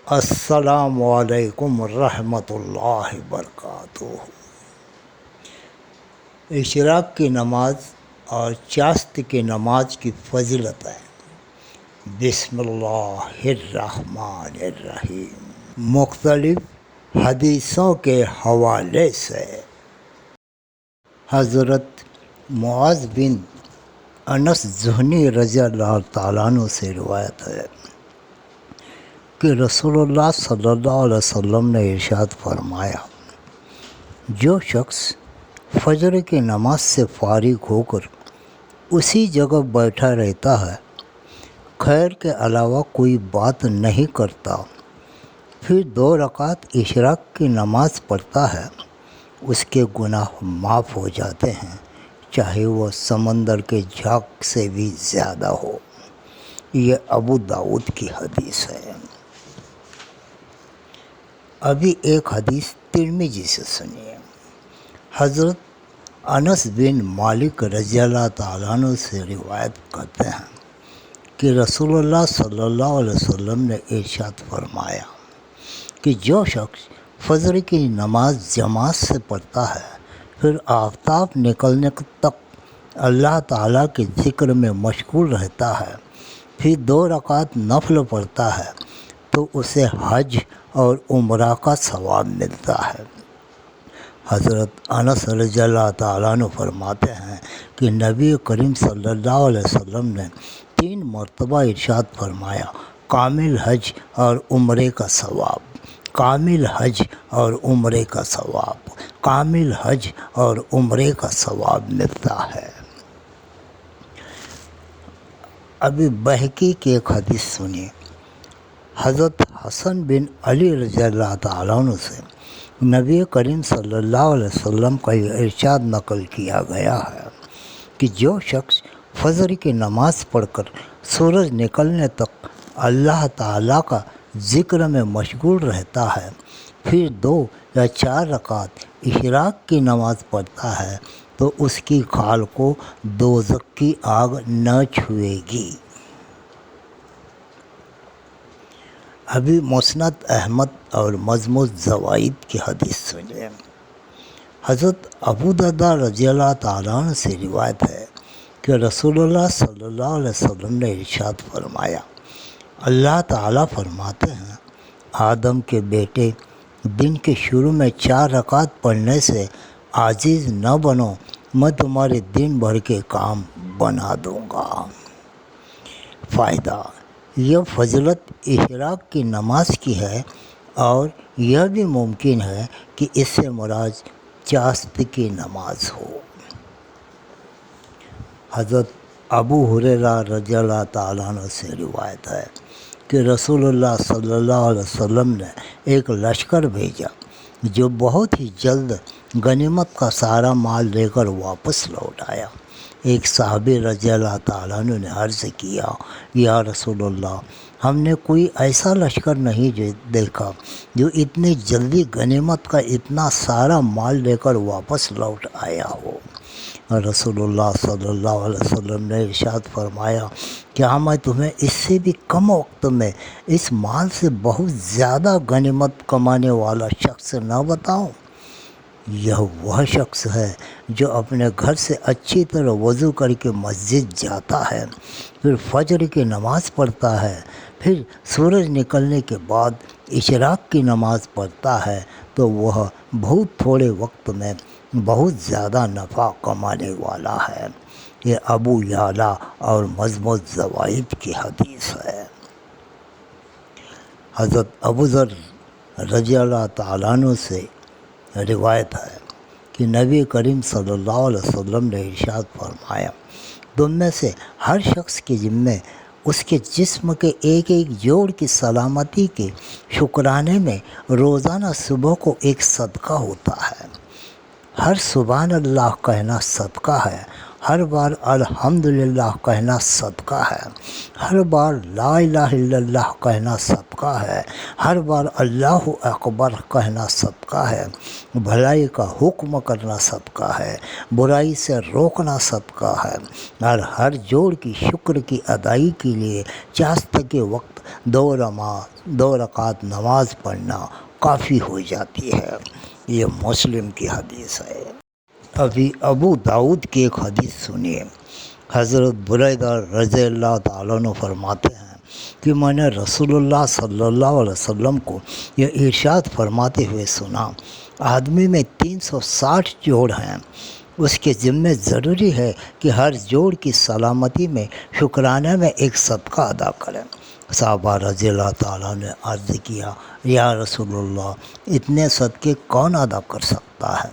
السلام علیکم ورحمۃ اللہ وبرکاتہ۔ اشراق کی نماز اور چاشت کی نماز کی فضیلت ہے۔ بسم اللہ الرحمن الرحیم۔ مختلف حدیثوں کے حوالے سے حضرت معاذ بن انس جہنی رضی اللہ تعالیٰ عنہ سے روایت ہے کہ رسول اللہ صلی اللہ علیہ وسلم نے ارشاد فرمایا، جو شخص فجر کی نماز سے فارغ ہو کر اسی جگہ بیٹھا رہتا ہے، خیر کے علاوہ کوئی بات نہیں کرتا، پھر 2 رکعت اشراق کی نماز پڑھتا ہے، اس کے گناہ معاف ہو جاتے ہیں، چاہے وہ سمندر کے جھاگ سے بھی زیادہ ہو۔ یہ ابو داؤد کی حدیث ہے۔ ابھی ایک حدیث ترمذی سے سنیے۔ حضرت انس بن مالک رضی اللہ تعالیٰ عنہ سے روایت کرتے ہیں کہ رسول اللہ صلی اللہ علیہ وسلم نے ارشاد فرمایا کہ جو شخص فجر کی نماز جماعت سے پڑھتا ہے، پھر آفتاب نکلنے تک اللہ تعالیٰ کے ذکر میں مشغول رہتا ہے، پھر 2 رکعت نفل پڑھتا ہے، تو اسے حج اور عمرہ کا ثواب ملتا ہے۔ حضرت انس رضی اللہ تعالیٰ عنہ فرماتے ہیں کہ نبی کریم صلی اللہ علیہ وسلم نے 3 مرتبہ ارشاد فرمایا، کامل حج اور عمرے کا ثواب، کامل حج اور عمرے کا ثواب، کامل حج اور عمرے کا ثواب ملتا ہے۔ ابھی بہقی کی ایک حدیث سنیے۔ حضرت حسن بن علی رضی اللہ تعالیٰ عنہ سے نبی کریم صلی اللہ علیہ وسلم کا یہ ارشاد نقل کیا گیا ہے کہ جو شخص فجر کی نماز پڑھ کر سورج نکلنے تک اللہ تعالیٰ کا ذکر میں مشغول رہتا ہے، پھر 2 یا 4 رکعت اشراق کی نماز پڑھتا ہے، تو اس کی کھال کو دوزخ کی آگ نہ چھوئے گی۔ ابھی مسند احمد اور مجمع الزوائد کی حدیث سنیے۔ حضرت ابو درداء رضی اللہ تعالیٰ عنہ سے روایت ہے کہ رسول اللہ صلی اللہ علیہ وسلم نے ارشاد فرمایا، اللہ تعالیٰ فرماتے ہیں، آدم کے بیٹے، دن کے شروع میں 4 رکعت پڑھنے سے عاجز نہ بنو، میں تمہارے دن بھر کے کام بنا دوں گا۔ فائدہ: یہ فضیلت اشراق کی نماز کی ہے، اور یہ بھی ممکن ہے کہ اس سے مراد چاشت کی نماز ہو۔ حضرت ابو ہریرہ رضی اللہ تعالیٰ عنہ سے روایت ہے کہ رسول اللہ صلی اللہ علیہ وسلم نے ایک لشکر بھیجا جو بہت ہی جلد غنیمت کا سارا مال لے کر واپس لوٹ آیا۔ ایک صحابی رضی اللہ تعالیٰ عنہ نے عرض کیا، یا رسول اللہ، ہم نے کوئی ایسا لشکر نہیں دیکھا جو اتنی جلدی غنیمت کا اتنا سارا مال لے کر واپس لوٹ آیا ہو۔ رسول اللہ صلی اللہ علیہ وسلم نے ارشاد فرمایا، کیا میں تمہیں اس سے بھی کم وقت میں اس مال سے بہت زیادہ غنیمت کمانے والا شخص نہ بتاؤں؟ یہ وہ شخص ہے جو اپنے گھر سے اچھی طرح وضو کر کے مسجد جاتا ہے، پھر فجر کی نماز پڑھتا ہے، پھر سورج نکلنے کے بعد اشراق کی نماز پڑھتا ہے، تو وہ بہت تھوڑے وقت میں بہت زیادہ نفع کمانے والا ہے۔ یہ ابو یعلا اور مجمع الزوائد کی حدیث ہے۔ حضرت ابو ذر رضی اللہ تعالیٰ عنہ سے روایت ہے کہ نبی کریم صلی اللہ علیہ وسلم نے ارشاد فرمایا، تم میں سے ہر شخص کے ذمے اس کے جسم کے ایک ایک جوڑ کی سلامتی کے شکرانے میں روزانہ صبح کو ایک صدقہ ہوتا ہے۔ ہر سبحان اللہ کہنا صدقہ ہے، ہر بار الحمدللہ کہنا صدقہ ہے، ہر بار لا الہ الا اللہ کہنا صدقہ ہے، ہر بار اللہ اکبر کہنا صدقہ ہے، بھلائی کا حکم کرنا صدقہ ہے، برائی سے روکنا صدقہ ہے، اور ہر جوڑ کی شکر کی ادائی کے لیے چاست کے وقت 2 رکعت نماز پڑھنا کافی ہو جاتی ہے۔ یہ مسلم کی حدیث ہے۔ ابھی ابو داؤد کی ایک حدیث سنیے۔ حضرت بریدہ رضی اللہ تعالیٰ عنہ فرماتے ہیں کہ میں نے رسول اللہ صلی اللہ علیہ وسلم کو یہ ارشاد فرماتے ہوئے سنا، آدمی میں 360 جوڑ ہیں، اس کے ذمہ ضروری ہے کہ ہر جوڑ کی سلامتی میں شکرانہ میں ایک صدقہ ادا کریں۔ صحابہ رضی اللہ تعالیٰ نے عرض کیا، یا رسول اللہ، اتنے صدقے کون ادا کر سکتا ہے؟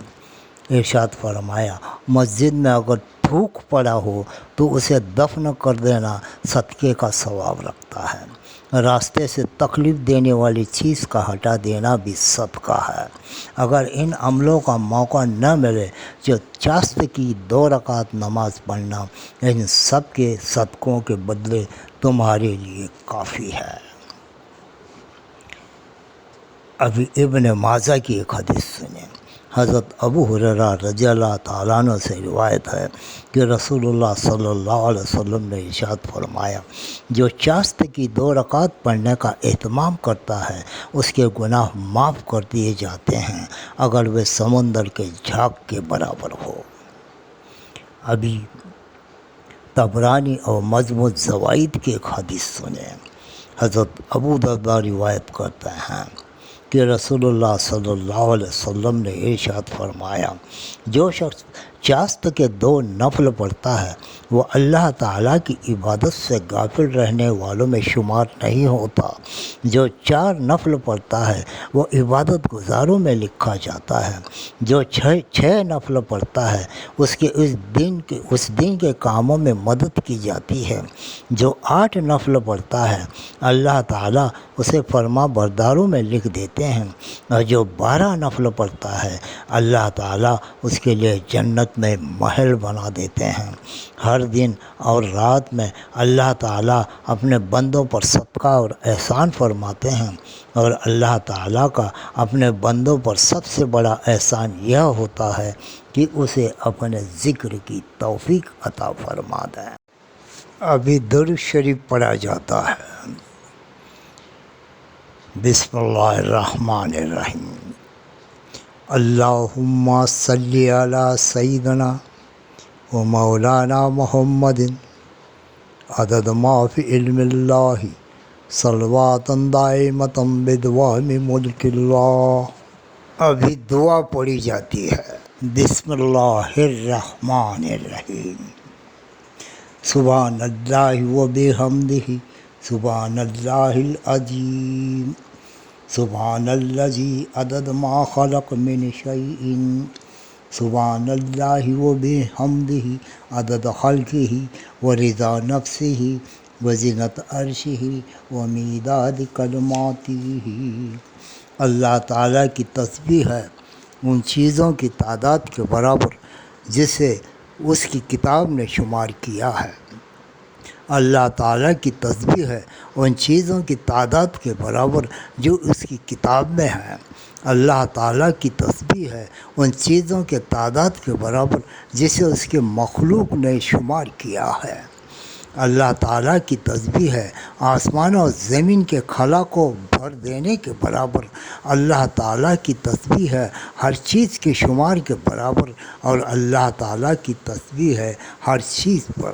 ارشاد فرمایا، مسجد میں اگر تھوک پڑا ہو تو اسے دفن کر دینا صدقے کا ثواب رکھتا ہے، راستے سے تکلیف دینے والی چیز کا ہٹا دینا بھی صدقہ ہے۔ اگر ان عملوں کا موقع نہ ملے جو چاست کی 2 رکعت نماز پڑھنا، ان سب کے صدقوں کے بدلے تمہارے لیے کافی ہے۔ ابھی ابن ماجہ کی ایک حدیث سنیں۔ حضرت ابو ہریرہ رضی اللہ تعالیٰ عنہ سے روایت ہے کہ رسول اللہ صلی اللہ علیہ وسلم نے ارشاد فرمایا، جو چاست کی 2 رکعت پڑھنے کا اہتمام کرتا ہے اس کے گناہ معاف کر دیے جاتے ہیں، اگر وہ سمندر کے جھاگ کے برابر ہو۔ ابھی طبرانی اور مجموع الزوائد کی ایک حدیث سنیں۔ حضرت ابو درداء روایت کرتے ہیں کہ رسول اللہ صلی اللہ علیہ وسلم نے ارشاد فرمایا، جو شخص چاست کے 2 نفل پڑھتا ہے وہ اللہ تعالیٰ کی عبادت سے غافل رہنے والوں میں شمار نہیں ہوتا، جو 4 نفل پڑھتا ہے وہ عبادت گزاروں میں لکھا جاتا ہے، جو 6 نفل پڑھتا ہے اس کے اس دن کے کاموں میں مدد کی جاتی ہے، جو 8 نفل پڑھتا ہے اللہ تعالیٰ اسے فرما برداروں میں لکھ دیتے ہیں، اور جو 12 نفل پڑھتا ہے اللہ تعالیٰ اس کے لیے جنت میں محل بنا دیتے ہیں۔ ہر دن اور رات میں اللہ تعالیٰ اپنے بندوں پر صدقہ اور احسان فرماتے ہیں، اور اللہ تعالیٰ کا اپنے بندوں پر سب سے بڑا احسان یہ ہوتا ہے کہ اسے اپنے ذکر کی توفیق عطا فرما دیں۔ ابھی درود شریف پڑھا جاتا ہے۔ بسم اللہ الرحمن الرحیم، اللہم صلی علی سیدنا و مولانا محمد عدد ما فی علم اللہ صلوات دائمۃ بدوام ملک اللہ۔ ابھی دعا پڑھی جاتی ہے۔ بسم اللہ الرحمن الرحیم، سبحان اللہ و بحمدہ سبحان اللہ العظیم، سبحان الذی عدد ما خلق من شیء، سبحان اللہ و بحمدہ عدد خلقہ و رضا نفسہ و زینت عرشہ و میداد کلماتہ۔ اللہ تعالیٰ کی تسبیح ہے ان چیزوں کی تعداد کے برابر جسے اس کی کتاب نے شمار کیا ہے۔ اللہ تعالیٰ کی تسبیح ہے ان چیزوں کی تعداد کے برابر جو اس کی کتاب میں ہیں۔ اللہ تعالیٰ کی تسبیح ہے ان چیزوں کے تعداد کے برابر جسے اس کے مخلوق نے شمار کیا ہے۔ اللہ تعالیٰ کی تسبیح ہے آسمان اور زمین کے خلا کو بھر دینے کے برابر۔ اللہ تعالیٰ کی تسبیح ہے ہر چیز کے شمار کے برابر، اور اللہ تعالیٰ کی تسبیح ہے ہر چیز پر۔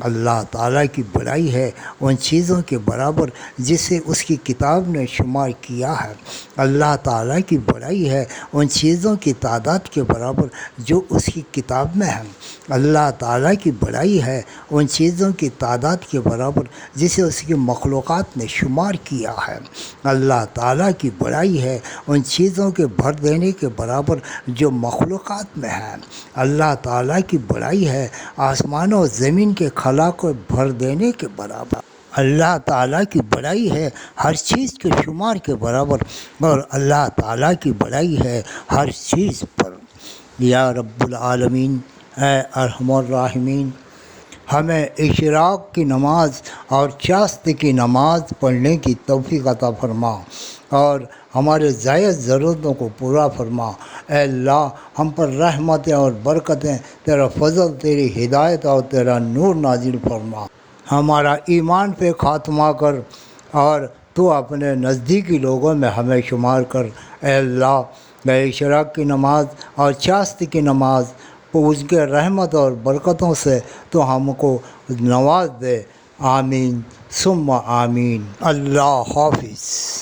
اللہ تعالیٰ کی بڑائی ہے ان چیزوں کے برابر جسے اس کی کتاب نے شمار کیا ہے۔ اللہ تعالیٰ کی بڑائی ہے ان چیزوں کی تعداد کے برابر جو اس کی کتاب میں ہیں۔ اللہ تعالیٰ کی بڑائی ہے ان چیزوں کی تعداد کے برابر جسے اس کی مخلوقات نے شمار کیا ہے۔ اللہ تعالیٰ کی بڑائی ہے ان چیزوں کے بھر دینے کے برابر جو مخلوقات میں ہیں۔ اللہ تعالیٰ کی بڑائی ہے آسمان و زمین کے خلا کو بھر دینے کے برابر۔ اللہ تعالیٰ کی بڑائی ہے ہر چیز کے شمار کے برابر، اور اللہ تعالیٰ کی بڑائی ہے ہر چیز پر۔ یا رب العالمین، اے ارحم الراحمین، ہمیں اشراق کی نماز اور چاشت کی نماز پڑھنے کی توفیق عطا فرما اور ہمارے زائد ضرورتوں کو پورا فرما۔ اے اللہ، ہم پر رحمتیں اور برکتیں، تیرا فضل، تیری ہدایت اور تیرا نور نازل فرما۔ ہمارا ایمان پہ خاتمہ کر اور تو اپنے نزدیکی لوگوں میں ہمیں شمار کر۔ اے اللہ، اے اشراق کی نماز اور چاشت کی نماز اس کے رحمت اور برکتوں سے تو ہم کو نواز دے۔ آمین ثم آمین۔ اللہ حافظ۔